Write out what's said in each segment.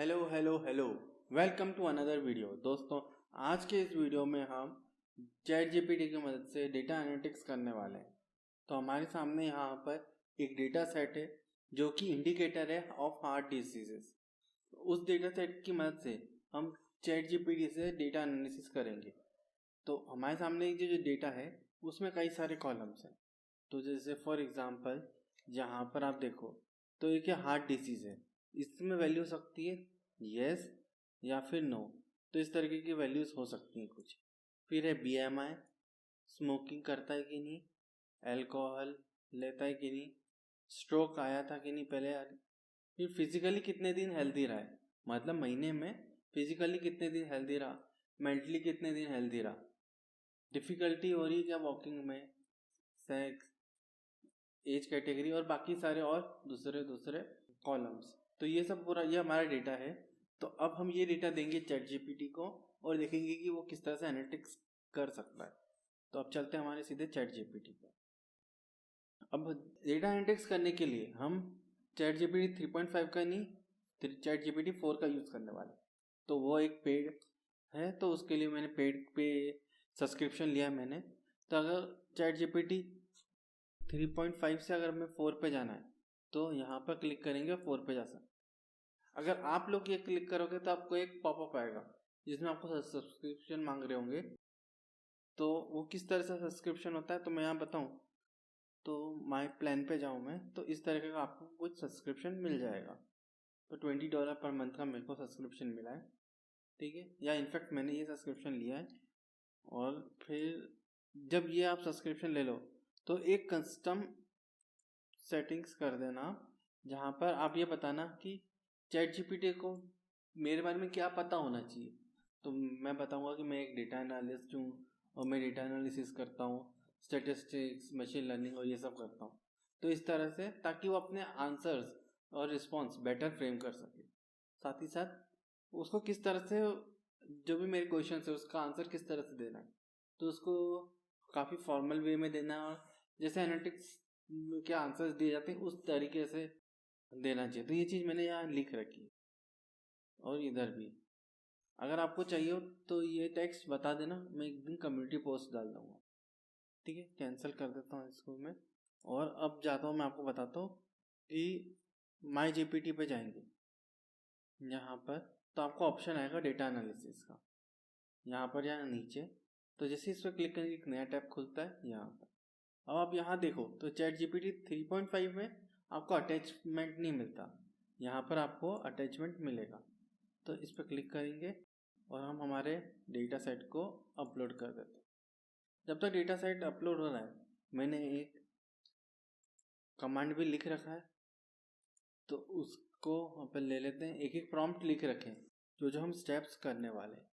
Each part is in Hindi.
Hello welcome to another video. दोस्तों, आज के इस वीडियो में हम चैट जीपीटी की मदद से डेटा एनालिटिक्स करने वाले हैं। तो हमारे सामने यहाँ पर एक डेटा सेट है जो कि इंडिकेटर है ऑफ हार्ट डिसीजेस। उस डेटा सेट की मदद से हम चैट जीपीटी से डेटा एनालिसिस करेंगे। तो हमारे सामने जो डेटा है उसमें कई सारे कॉलम्स हैं। तो जैसे फॉर एग्जांपल यहाँ पर आप देखो तो एक हार्ट डिसीज़ है, इसमें वैल्यू हो सकती है यस या फिर नो। तो इस तरीके की वैल्यूज़ हो सकती हैं कुछ। फिर है बीएमआई, स्मोकिंग करता है कि नहीं, अल्कोहल लेता है कि नहीं, स्ट्रोक आया था कि नहीं पहले। फिर फिजिकली कितने दिन हेल्दी रहा है, मतलब महीने में फिजिकली कितने दिन हेल्दी रहा, मेंटली कितने दिन हेल्दी रहा, डिफ़िकल्टी हो रही है क्या वॉकिंग में, सेक्स, एज कैटेगरी और बाकी सारे और दूसरे कॉलम्स। तो ये सब पूरा ये हमारा डेटा है। तो अब हम ये डेटा देंगे चैट जीपीटी को और देखेंगे कि वो किस तरह से एनालिटिक्स कर सकता है। तो अब चलते हैं हमारे सीधे चैट जीपीटी पर। अब डेटा एनालिटिक्स करने के लिए हम चैट जीपीटी 3.5 का नहीं, चैट जीपीटी 4 का यूज़ करने वाले। तो वो एक पेड है, तो उसके लिए मैंने पेड पे सब्सक्रिप्शन लिया है मैंने। तो अगर चैट जीपीटी 3.5 से अगर हमें 4 पे जाना है तो यहाँ पर क्लिक करेंगे, 4 पे जा सकते। अगर आप लोग ये क्लिक करोगे तो आपको एक पॉपअप आएगा जिसमें आपको सब्सक्रिप्शन मांग रहे होंगे। तो वो किस तरह से सब्सक्रिप्शन होता है तो मैं यहाँ बताऊँ तो माय प्लान पे जाऊँ मैं, तो इस तरीके का आपको कुछ सब्सक्रिप्शन मिल जाएगा। तो $20 पर मंथ का मेरे को सब्सक्रिप्शन मिला है, ठीक है, या इनफैक्ट मैंने ये सब्सक्रिप्शन लिया है। और फिर जब ये आप सब्सक्रिप्शन ले लो तो एक कस्टम सेटिंग्स कर देना जहाँ पर आप ये बताना कि चैट जीपीटी को मेरे बारे में क्या पता होना चाहिए। तो मैं बताऊंगा कि मैं एक डेटा एनालिस्ट हूँ और मैं डेटा एनालिसिस करता हूँ, स्टैटिस्टिक्स, मशीन लर्निंग और ये सब करता हूँ। तो इस तरह से ताकि वो अपने आंसर्स और रिस्पॉन्स बेटर फ्रेम कर सके। साथ ही साथ उसको किस तरह से जो भी मेरे क्वेश्चन है उसका आंसर किस तरह से देना है, तो उसको काफ़ी फॉर्मल वे में देना है और जैसे एनालिटिक्स के आंसर्स दिए जाते हैं उस तरीके से देना चाहिए। तो ये चीज़ मैंने यहाँ लिख रखी है। और इधर भी अगर आपको चाहिए हो तो ये टेक्स्ट बता देना, मैं एक दिन कम्युनिटी पोस्ट डाल दूँगा, ठीक है। कैंसिल कर देता हूँ इसको मैं और अब जाता हूँ, मैं आपको बताता हूँ कि माई जीपीटी पे जाएंगे यहाँ पर तो आपको ऑप्शन आएगा डेटा एनालिसिस का, यहाँ पर या नीचे। तो जैसे इस पर क्लिक करेंगे एक नया टैब खुलता है यहाँ पर। अब आप यहाँ देखो तो चैट जीपीटी 3.5 में आपको अटैचमेंट नहीं मिलता, यहाँ पर आपको अटैचमेंट मिलेगा। तो इस पर क्लिक करेंगे और हम हमारे डेटा सेट को अपलोड कर देते हैं। जब तक डेटा सेट अपलोड हो रहा है मैंने एक कमांड भी लिख रखा है, तो उसको अपन ले लेते हैं। एक प्रॉम्प्ट लिख रखें जो हम स्टेप्स करने वाले हैं,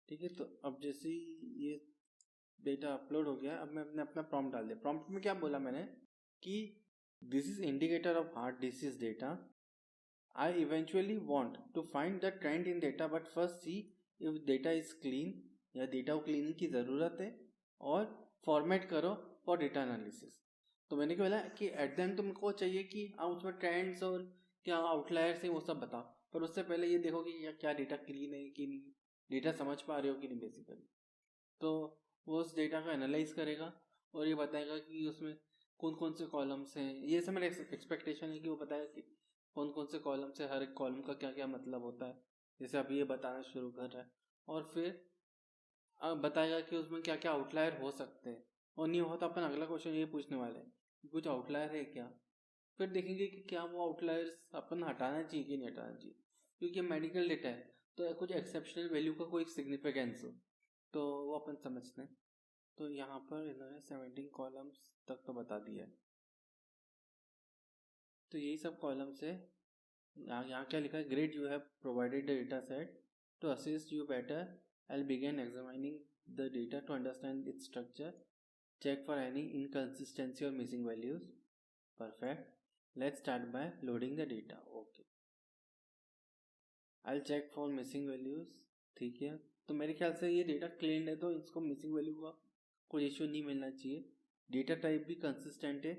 ठीक है। तो अब जैसे ही ये डेटा अपलोड हो गया, अब मैं अपना प्रॉम्प्ट डाल दिया। प्रॉम्प्ट में क्या बोला मैंने कि this is indicator of heart disease data, I eventually want to find the trend in data but first see if data is clean, या डेटा को क्लीनिंग की ज़रूरत है, और फॉर्मेट करो फॉर डेटा एनालिसिस। तो मैंने क्या बोला कि एट द एंड तुमको चाहिए कि आप उसमें ट्रेंड्स और क्या आउटलायर्स हैं वो सब बताओ, पर उससे पहले ये देखो कि क्या डेटा क्लीन है कि नहीं, डेटा समझ पा रहे हो कि नहीं बेसिकली। तो वो उस डेटा को एनालाइज करेगा और ये बताएगा कि उसमें कौन कौन से कॉलम्स हैं। ये सब मेरा एक्सपेक्टेशन है कि वो बताएगा कि कौन कौन से कॉलम से हर एक कॉलम का क्या क्या मतलब होता है, जैसे अभी ये बताना शुरू कर रहा है। और फिर बताएगा कि उसमें क्या क्या आउटलायर हो सकते हैं, और नहीं हो तो अपन अगला क्वेश्चन ये पूछने वाले हैं कि कुछ आउटलायर है क्या। फिर देखेंगे कि क्या वो आउटलायर्स अपन हटाना चाहिए कि नहीं हटाना चाहिए, क्योंकि मेडिकल डेटा है तो कुछ एक्सेप्शनल वैल्यू का कोई सिग्निफिकेंस हो तो वो अपन समझते हैं। तो यहाँ पर इन्होंने 17 कॉलम्स तक तो बता दिया है। तो यही सब कॉलम्स है। यहाँ क्या लिखा है, great you have provided the data set to assist you better, I will begin examining the data to understand its structure, check for any inconsistency और missing values. Perfect, let's start by loading the data. Okay, I will check for missing values, ठीक है। तो मेरे ख्याल से ये डेटा क्लीन है तो इसको मिसिंग वैल्यू का कोई इश्यू नहीं मिलना चाहिए। डेटा टाइप भी कंसिस्टेंट है,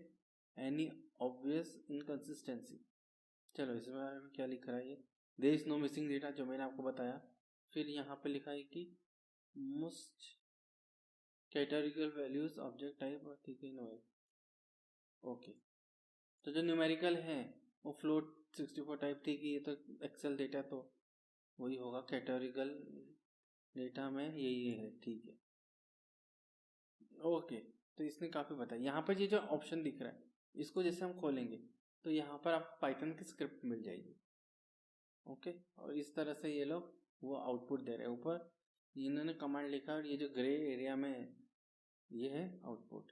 एनी ऑब्वियस इनकन्सिस्टेंसी, चलो इसमें बारे में क्या लिख रहा है ये, there is no missing data, जो मैंने आपको बताया। फिर यहाँ पे लिखा है कि most categorical values object type, ठीक है नो, ओके। तो जो न्यूमेरिकल है वो फ्लोट 64 टाइप थी कि ये तो एक्सेल डेटा, तो वही होगा कैटेगरिकल डेटा में यही है, ठीक है ओके। तो इसने काफ़ी बताया। यहाँ पर ये जो ऑप्शन दिख रहा है इसको जैसे हम खोलेंगे तो यहाँ पर आपको पाइथन की स्क्रिप्ट मिल जाएगी, ओके। और इस तरह से ये लोग वो आउटपुट दे रहे हैं। ऊपर इन्होंने कमांड लिखा और ये जो ग्रे एरिया में है ये है आउटपुट।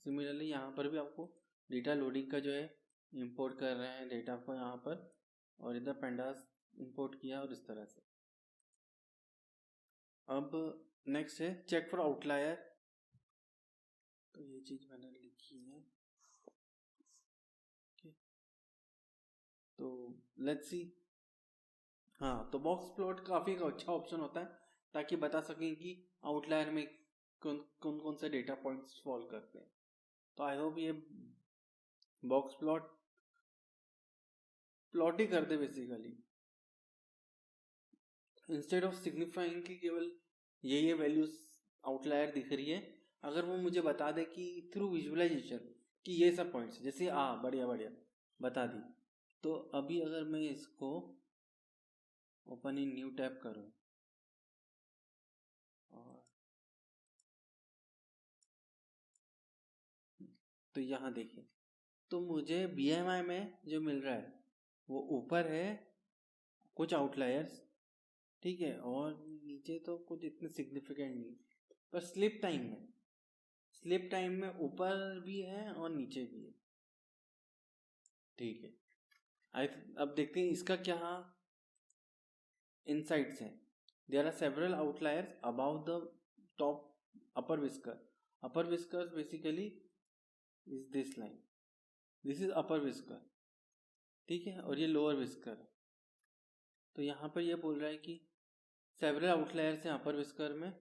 सिमिलरली यहाँ पर भी आपको डेटा लोडिंग का जो है इंपोर्ट कर रहे हैं डेटा को यहाँ पर, और इधर पेंडास इंपोर्ट किया और इस तरह से। अब नेक्स्ट है चेक फॉर आउटलायर, तो ये चीज़ मैंने लिखी है, तो लेट्स सी। हाँ, तो बॉक्स प्लॉट काफ़ी अच्छा ऑप्शन होता है ताकि बता सकें कि आउटलायर में कौन कौन कौन से डेटा पॉइंट्स फॉल करते हैं। तो आई होप ये बॉक्स प्लॉट ही कर they basically, instead of signifying कि केवल ये वैल्यूज आउटलायर दिख रही है, अगर वो मुझे बता दे कि थ्रू विजुअलाइजेशन कि ये सब पॉइंट्स, जैसे बढ़िया बढ़िया बता दी। तो अभी अगर मैं इसको ओपन इन न्यू टैब करूँ और तो यहाँ देखिए, तो मुझे BMI में जो मिल रहा है वो ऊपर है कुछ आउटलायर्स, ठीक है, और नीचे तो कुछ इतने सिग्निफिकेंट नहीं, पर स्लिप टाइम में ऊपर भी है और नीचे भी है, ठीक है। अब देखते हैं इसका क्या इनसाइट्स हैं। There are several outliers about the top upper whisker basically is this line, this is upper whisker, ठीक है, और ये लोअर विस्कर। तो यहाँ पर ये बोल रहा है कि सेवरल आउटलायर्स हैं अपर विस्कर में,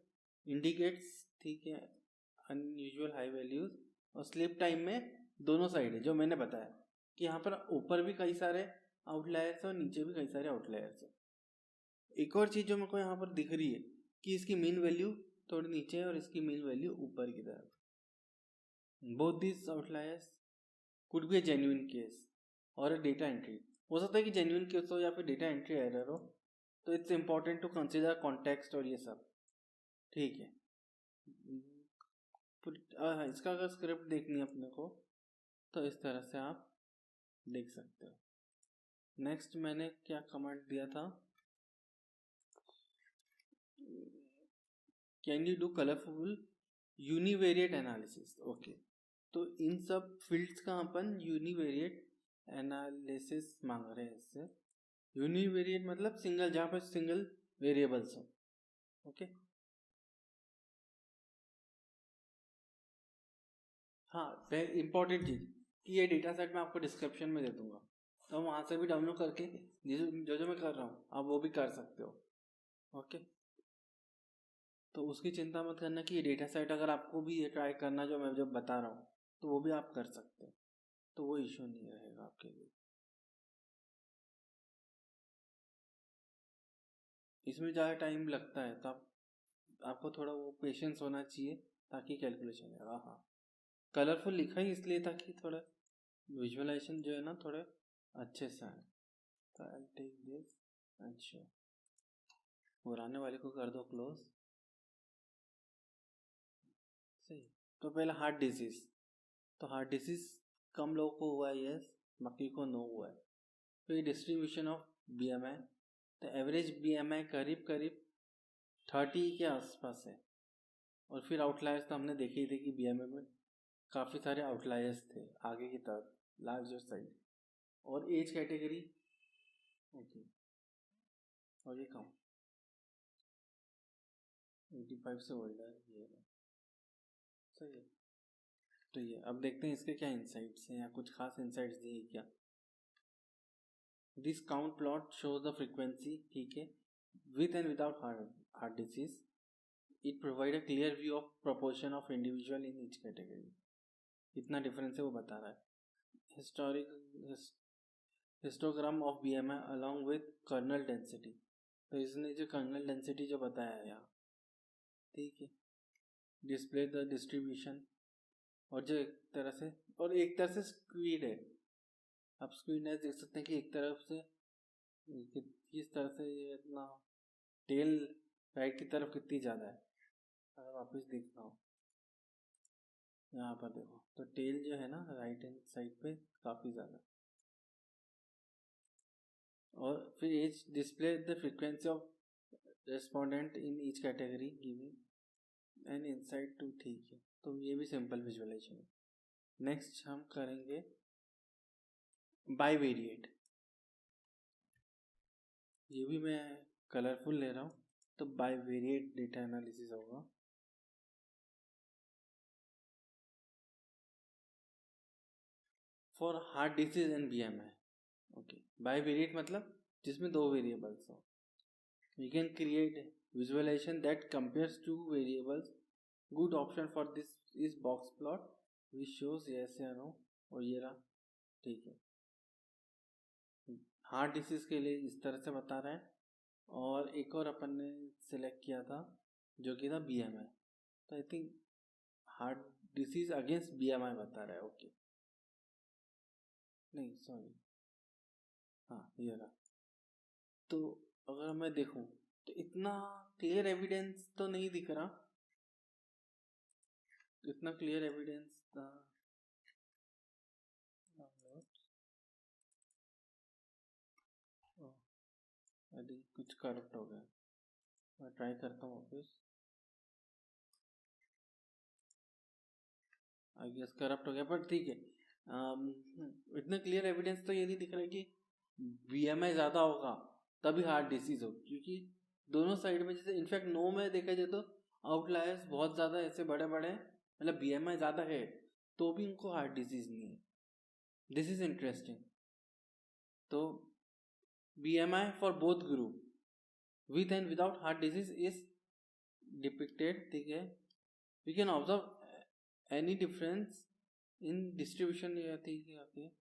इंडिकेट्स, ठीक है, अनयूजुअल हाई वैल्यूज, और स्लिप टाइम में दोनों साइड है जो मैंने बताया कि यहाँ पर ऊपर भी कई सारे आउटलायर्स है और नीचे भी कई सारे आउटलायर्स है। एक और चीज़ जो मेरे को यहाँ पर दिख रही है कि इसकी मीन वैल्यू थोड़ी नीचे है और इसकी मीन वैल्यू ऊपर की तरफ। Both this outliers could be A genuine case और अ डेटा एंट्री, हो सकता है कि जेन्युइन केस हो या फिर डेटा एंट्री एरर हो, तो it's important to consider context और ये सब, ठीक है। इसका अगर स्क्रिप्ट देखनी है अपने को तो इस तरह से आप देख सकते हो। नेक्स्ट मैंने क्या कमांड दिया था, can you do colourful univariate analysis, okay. तो इन सब फील्ड्स का अपन यूनिवेरिएट एनालिसिस मांग रहे हैं इससे। यूनिवेरिएट मतलब सिंगल, जहाँ पर सिंगल वेरिएबल्स हो, ओके। हाँ, इंपॉर्टेंट चीज़ कि ये डेटा सेट मैं आपको डिस्क्रिप्शन में दे दूंगा, तो वहाँ से भी डाउनलोड करके जो जो मैं कर रहा हूँ आप वो भी कर सकते हो, ओके। तो उसकी चिंता मत करना कि ये डेटा सेट अगर आपको भी ये ट्राई करना जो मैं जो बता रहा हूँ तो वो भी आप कर सकते हो, तो वो इशू नहीं रहेगा आपके लिए। इसमें ज़्यादा टाइम लगता है तो आपको थोड़ा वो पेशेंस होना चाहिए ताकि कैलकुलेशन है। हाँ, कलरफुल लिखा ही इसलिए ताकि थोड़ा विजुअलाइजेशन जो है ना थोड़े अच्छे से आए। तो I take this and show, पुराने वाले को कर दो क्लोज, सही। तो पहले हार्ट डिजीज, तो हार्ट डिजीज कम लोगों को हुआ है, यस, बाकी को नो हुआ है। फिर डिस्ट्रीब्यूशन ऑफ BMI, तो एवरेज BMI करीब करीब 30 के आसपास है। और फिर आउटलायर्स तो हमने देखे ही थे कि BMI में काफ़ी सारे आउटलायर्स थे आगे की तरफ, लार्जर साइड। और एज कैटेगरी, ओके, और ये कम 85 से ओल्डर, ये सही है। तो ये अब देखते हैं इसके क्या इंसाइट्स हैं या कुछ खास इंसाइट्स दिए क्या। This count plot shows the frequency, ठीक है, with and without heart disease, it provide a clear view of proportion of individual in each category, इतना डिफरेंस है वो बता रहा है। Histogram of BMI along with kernel density. तो इसने जो कर्नल डेंसिटी जो बताया है यहाँ, ठीक है, डिस्प्ले द डिस्ट्रीब्यूशन, और जो एक तरह से स्क्वीड है। आप स्क्वीडनेस देख सकते हैं कि एक तरफ से किस तरह से ये इतना टेल राइट की तरफ कितनी ज़्यादा है। अगर वापस देखना हो यहाँ पर देखो, तो टेल जो है ना राइट हैंड साइड पे काफ़ी ज़्यादा। और फिर age display the frequency of respondent in each category giving an insight to, ठीक है। तो ये भी सिंपल विजुअलाइजेशन है। नेक्स्ट हम करेंगे बाईवेरिएट। ये भी मैं कलरफुल ले रहा हूँ, तो बाईवेरिएट डेटा एनालिसिस होगा। For heart disease and BMI, okay. Bivariate मतलब जिसमें दो वेरिएबल्स हो। We can create visualization that compares two variables. Good option for this is box plot which shows yes या नो, और ये रहा, ठीक है। हार्ट डिसीज के लिए इस तरह से बता रहा है, और एक और अपन ने सिलेक्ट किया था जो कि था BMI। तो I think heart disease against BMI बता रहा है, ओके। नहीं सॉरी, हाँ ये रहा। तो अगर मैं देखूं तो इतना क्लियर एविडेंस तो नहीं दिख रहा, इतना क्लियर एविडेंस था। अरे कुछ करप्ट हो गया, मैं ट्राई करता हूँ वापस। आई गेस करप्ट हो गया, पर ठीक है। इतना क्लियर एविडेंस तो ये नहीं दिख रहा है कि BMI ज़्यादा होगा तभी हार्ट डिसीज हो, क्योंकि दोनों साइड में, जैसे इनफैक्ट नो में देखा जाए तो आउटलायर्स बहुत ज़्यादा ऐसे बड़े बड़े हैं, मतलब BMI ज़्यादा है तो भी उनको हार्ट डिसीज नहीं है। This is interesting. तो BMI for both group with and without heart disease is depicted, ठीक है। We can observe any difference in distribution, ठीक है।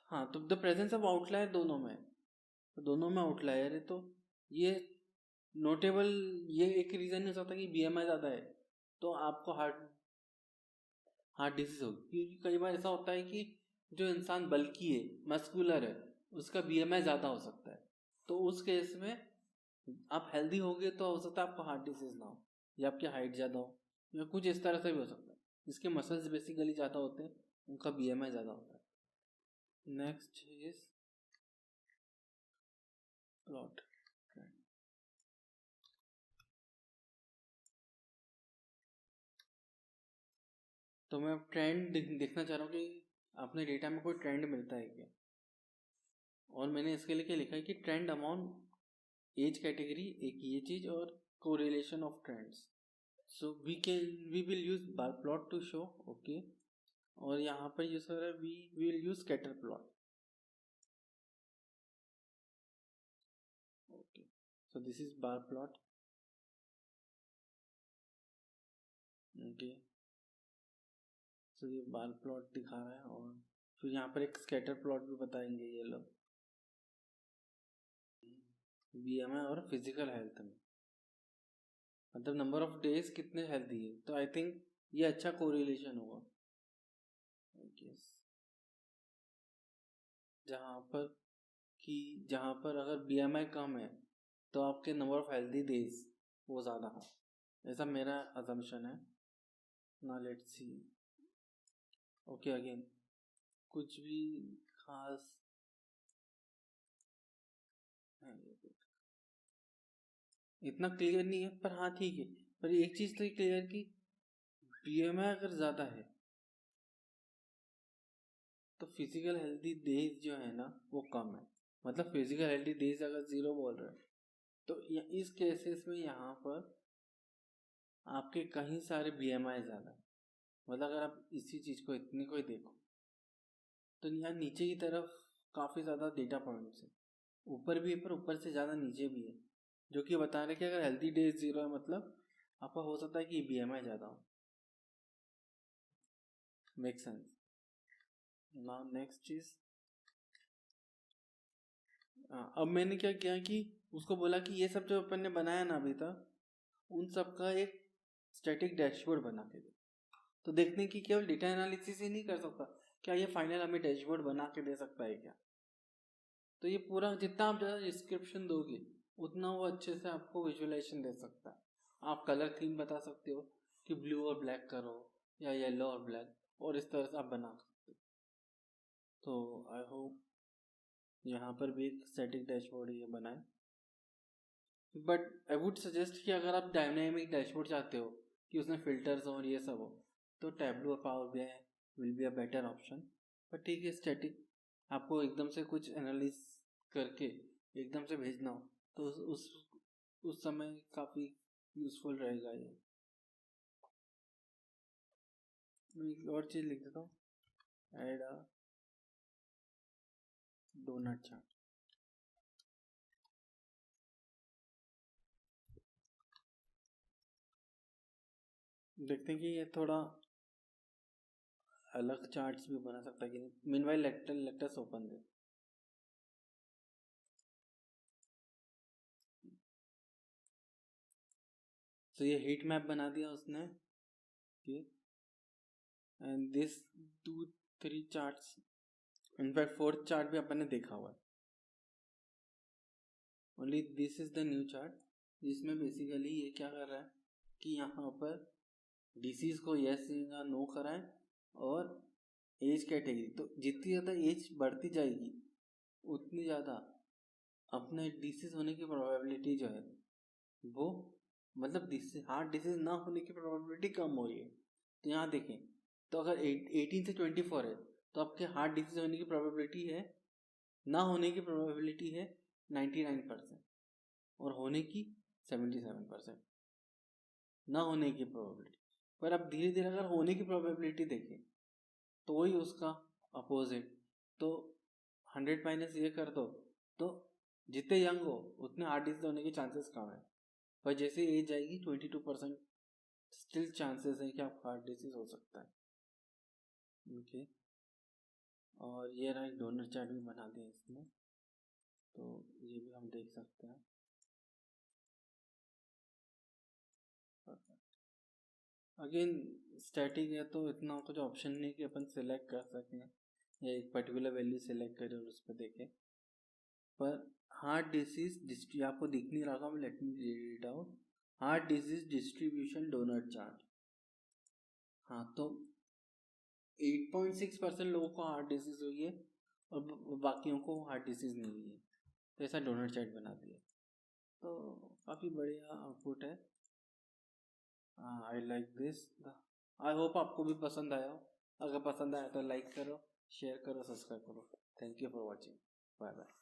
हाँ, तो द प्रेजेंस ऑफ आउटलायर दोनों में, तो दोनों में आउटलायर है, तो ये नोटेबल, ये एक रीज़न हो सकता है कि BMI ज़्यादा है तो आपको हार्ट डिजीज होगी। क्योंकि कई बार ऐसा होता है कि जो इंसान बल्की है, मस्कुलर है, उसका BMI ज़्यादा हो सकता है, तो उस केस में आप हेल्दी होगे तो हो सकता है आपको हार्ट डिजीज ना हो, या आपकी हाइट ज़्यादा हो, या कुछ इस तरह से भी हो सकता है। जिसके मसल्स बेसिकली ज़्यादा होते हैं उनका BMI ज़्यादा होता है। Next is plot. तो मैं ट्रेंड देखना चाह रहा हूँ कि अपने डेटा में कोई ट्रेंड मिलता है क्या। और मैंने इसके लिए क्या लिखा है कि ट्रेंड अमाउंट एज कैटेगरी, एक ये चीज़, और correlation of trends. So we will use bar plot to show, okay. और यहाँ पर यूज कर रहा है we will use scatter plot, okay. So this is bar plot, okay. So ये बार प्लॉट दिखा रहा है, और फिर यहाँ पर एक स्कैटर प्लॉट भी बताएंगे ये लोग BMI और फिजिकल हेल्थ में, मतलब नंबर ऑफ डेज कितने हेल्दी है। तो आई थिंक ये अच्छा कोरिलेशन होगा, yes। जहाँ पर अगर BMI कम है तो आपके नंबर ऑफ हेल्दी डेज वो ज़्यादा हो, ऐसा मेरा अजम्पशन है ना। Let's see, okay. अगेन कुछ भी खास है, इतना क्लियर नहीं है, पर हाँ ठीक है। पर एक चीज़ तो क्लियर कि BMI अगर ज़्यादा है तो फिजिकल हेल्दी डेज जो है ना वो कम है। मतलब फिजिकल हेल्दी डेज अगर 0 बोल रहे हैं तो इस केसेस में यहाँ पर आपके कहीं सारे BMI ज़्यादा है। मतलब अगर आप इसी चीज़ को इतनी को ही देखो तो यहाँ नीचे की तरफ काफ़ी ज़्यादा डेटा पॉइंट्स है, ऊपर भी है पर ऊपर से ज़्यादा नीचे भी है, जो कि बता रहे कि अगर हेल्दी डेज 0 है मतलब आपका हो सकता है कि BMI ज़्यादा हो। Make sense. नाउ नेक्स्ट चीज़ अब मैंने क्या किया कि उसको बोला कि ये सब जो अपन ने बनाया ना अभी तक, उन सब का एक स्टैटिक डैशबोर्ड बना के दे। तो देखते हैं कि केवल डेटा एनालिसिस ही नहीं कर सकता, क्या ये फाइनल हमें डैशबोर्ड बना के दे सकता है क्या। तो ये पूरा जितना आप ज़्यादा डिस्क्रिप्शन दोगे उतना वो अच्छे से आपको विजुअलाइजेशन दे सकता है। आप कलर थीम बता सकते हो कि ब्लू और ब्लैक करो या येलो और ब्लैक, और इस तरह से आप बना सकते हो। तो आई होप यहाँ पर भी एक स्टैटिक डैशबोर्ड ये बनाए। बट आई वुड सजेस्ट कि अगर आप डायनामिक डैशबोर्ड चाहते हो कि उसमें फिल्टर्स और ये सब हो, तो टैबलू और power BI will be a better option. But ठीक है, स्टैटिक आपको एकदम से कुछ एनालिस करके एकदम से भेजना हो तो उस समय काफ़ी यूज़फुल रहेगा ये। मैं एक और चीज़ लिख देता हूँ, ऐड अ डोनट चार्ट। देखते हैं कि ये थोड़ा अलग चार्ट्स भी बना सकता है कि नहीं। मीनवाइल लेटस ओपन दे। तो ये हीट मैप बना दिया उसने, and this 2-3 charts, in fact 4th chart भी अपन ने देखा हुआ है। Only this is the new chart, जिसमें बेसिकली ये क्या कर रहा है कि यहाँ पर डिसीज को यस या नो कराएं और एज कैटेगरी। तो जितनी ज़्यादा एज बढ़ती जाएगी उतनी ज़्यादा अपने डिसीज होने की प्रोबेबिलिटी जो है वो, मतलब हार्ट डिसीज ना होने की प्रोबेबिलिटी कम हो रही है। तो यहाँ देखें, तो अगर 18 से 24 है तो आपके हार्ट डिसीज होने की प्रोबेबिलिटी है, ना होने की प्रोबेबिलिटी है 99% और होने की 77%। ना होने की प्रोबेबिलिटी, पर अब धीरे धीरे अगर होने की प्रोबेबिलिटी देखें तो वही उसका अपोजिट। तो 100 माइनस ये कर दो तो जितने यंग हो उतने हार्ट डिजीज होने के चांसेस कम है, पर जैसे एज जाएगी 22% स्टिल चांसेस है कि आप हार्ट डिजीज हो सकता है। ओके, और ये रहा एक डोनर चार्ट भी बना दिया इसमें, तो ये भी हम देख सकते हैं। अगेन स्टैटिक है तो इतना कुछ ऑप्शन नहीं कि अपन सिलेक्ट कर सकें या एक पर्टिकुलर वैल्यू सिलेक्ट करें और उस पर देखें। पर हार्ट डिसीज आपको दिख नहीं रहा, मैं let me read it out. Heart disease distribution donor chart. हाँ, तो 8.6% लोगों को हार्ट डिसीज हुई है और बाकियों को हार्ट डिसीज नहीं हुई है। तो ऐसा डोनर चार्ट बना दिया, तो काफ़ी बढ़िया आउटपुट है। I like this. I hope आपको भी पसंद आया हो। अगर पसंद आया तो लाइक करो, शेयर करो, सब्सक्राइब करो। Thank you for watching. Bye bye.